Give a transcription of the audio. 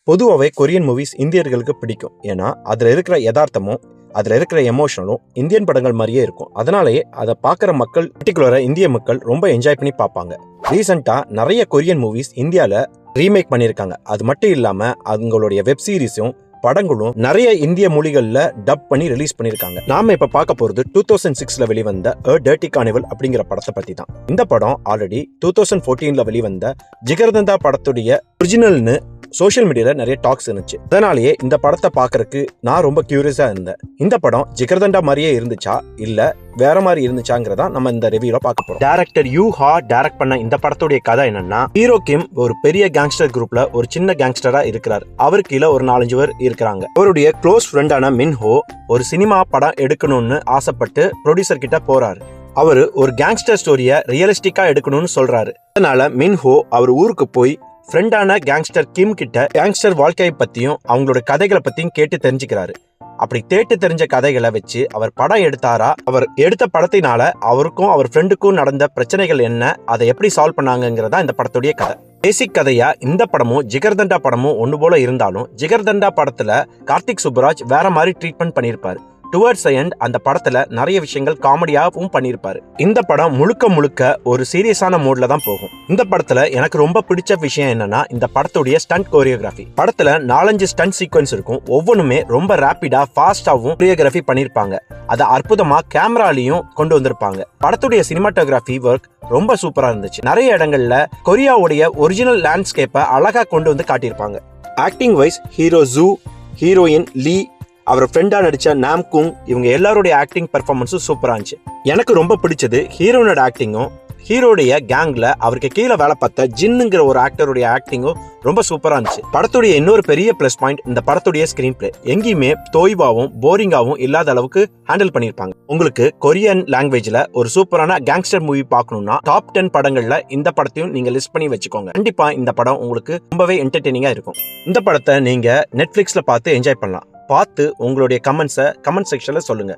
பொதுவாகவே Korean movies இந்தியர்களுக்கு பிடிக்கும். ஏன்னா அதில் இருக்கிற யதார்த்தமும் அதில் இருக்கிற எமோஷனலும் இந்தியன் படங்கள் மாதிரியே இருக்கும். அதனாலேயே அதை பார்க்குற மக்கள், பர்டிகுலராக இந்திய மக்கள் ரொம்ப என்ஜாய் பண்ணி பார்ப்பாங்க. ரீசெண்டாக நிறைய கொரியன் மூவிஸ் இந்தியாவில் ரீமேக் பண்ணியிருக்காங்க. அது மட்டும் இல்லாமல் அவங்களுடைய வெப் சீரிஸும் படங்களும் நிறைய இந்திய மொழிகளில் டப் பண்ணி ரிலீஸ் பண்ணியிருக்காங்க. நாம இப்ப பார்க்க போறது 2006ல வெளிவந்த A Dirty Carnival அப்படிங்கிற படத்தை பத்தி தான். இந்த படம் ஆல்ரெடி 2014ல வெளிவந்த ஜிகர்தண்டா படத்துடைய ஒரிஜினல்னு சோஷியல் மீடியால நிறைய டாக்ஸ் இருந்துச்சு. அதனாலேயே இந்த படத்தை பார்க்கறதுக்கு நான் ரொம்ப கியூரியஸா இருந்தேன். இந்த படம் ஜிகர்தண்டா மாதிரியே இருந்துச்சா இல்ல வேற மாதிரி இருந்துச்சாங்கிறதா நம்ம இந்த ரிவ்யூல பார்க்க போறோம். டைரக்டர் யூ ஹா டைரக்ட் பண்ண இந்த படத்துடைய கதை என்னன்னா, ஹீரோ கிம் ஒரு பெரிய கேங்ஸ்டர் குரூப்ல ஒரு சின்ன கேங்ஸ்டரா இருக்கிறார். அவருக்கு கீழே ஒரு 4-5 பேர் இருக்கிறாங்க. அவருடைய க்ளோஸ் ஃப்ரெண்டான மின்ஹோ ஒரு சினிமா படம் எடுக்கணும்னு ஆசைப்பட்டு ப்ரொடியூசர் கிட்ட போறாரு. அவரு ஒரு கேங்ஸ்டர் ஸ்டோரியை ரியலிஸ்டிக்கா எடுக்கணும்னு சொல்றாரு. அதனால மின்ஹோ அவர் ஊருக்கு போய் ஃப்ரெண்டான கேங்ஸ்டர் கிம் கிட்ட கேங்ஸ்டர் வாழ்க்கையை பத்தியும் அவங்களோட கதைகளை பத்தியும் கேட்டு தெரிஞ்சுக்கிறாரு. அப்படி கேட்டு தெரிஞ்ச கதைகளை வச்சு அவர் படம் எடுத்தாரா, அவர் எடுத்த படத்தினால அவருக்கும் அவர் ஃப்ரெண்டுக்கும் நடந்த பிரச்சனைகள் என்ன, அதை எப்படி சால்வ் பண்ணாங்கிறதா இந்த படத்துடைய கதை. பேசிக் கதையா இந்த படமும் ஜிகர்தண்டா படமும் ஒன்று போல இருந்தாலும் ஜிகர்தண்டா படத்துல கார்த்திக் சுப்புராஜ் வேற மாதிரி ட்ரீட்மெண்ட் பண்ணியிருப்பாரு. டுவர்ட்ஸ் எண்ட் அந்த படத்துல நிறைய விஷயங்கள் காமெடியாவும் பண்ணியிருப்பாரு. இந்த படம் முழுக்க ஒரு சீரியஸான மோட்ல தான் போகும். இந்த படத்துல எனக்கு ரொம்ப பிடிச்ச விஷயம் என்னன்னா, இந்த படத்துடைய ஸ்டண்ட் கோரியோகிராஃபி. படத்துல 4-5 ஸ்டண்ட் சீக்வன்ஸ் இருக்கும். ஒவ்வொன்றுமே ரொம்ப ரேப்பிடா ஃபாஸ்டாவும் கோரியோகிராஃபி பண்ணிருப்பாங்க. அதை அற்புதமா கேமராலையும் கொண்டு வந்திருப்பாங்க. படத்துடைய சினிமாட்டோகிராஃபி ஒர்க் ரொம்ப சூப்பரா இருந்துச்சு. நிறைய இடங்கள்ல கொரியாவுடைய ஒரிஜினல் லேண்ட்ஸ்கேப்பை அழகா கொண்டு வந்து காட்டியிருப்பாங்க. Acting wise hero Ju, heroine Lee, அவர் ஃப்ரெண்டா நடிச்ச நாம் குங், இவங்க எல்லாருடைய ஆக்டிங் பெர்ஃபார்மன்ஸும் சூப்பரா இருந்துச்சு. எனக்கு ரொம்ப பிடிச்சது ஹீரோனோட ஆக்டிங்கும் ஹீரோடைய கேங்ல அவருக்கு கீழே வேலை பார்த்த ஜின்னுங்கிற ஒரு ஆக்டருடைய ஆக்டிங்கும் ரொம்ப சூப்பரா இருந்துச்சு. படத்துடைய இன்னொரு பெரிய பிளஸ் பாயிண்ட் இந்த படத்துடைய ஸ்கிரீன் பிளே. எங்கேயுமே தோய்வாவும் போரிங்காவும் இல்லாத அளவுக்கு ஹேண்டில் பண்ணிருப்பாங்க. உங்களுக்கு கொரியன் லாங்குவேஜ்ல ஒரு சூப்பரான கேங்ஸ்டர் மூவி பார்க்கணும்னா டாப் 10 படங்கள்ல இந்த படத்தையும் நீங்க லிஸ்ட் பண்ணி வச்சுக்கோங்க. கண்டிப்பா இந்த படம் உங்களுக்கு ரொம்பவே என்டர்டெய்னிங்கா இருக்கும். இந்த படத்தை நீங்க நெட்ஃபிளிக்ஸ்ல பார்த்து என்ஜாய் பண்ணலாம். பார்த்து உங்களுடைய கமெண்ட் செக்ஷன்ல சொல்லுங்க.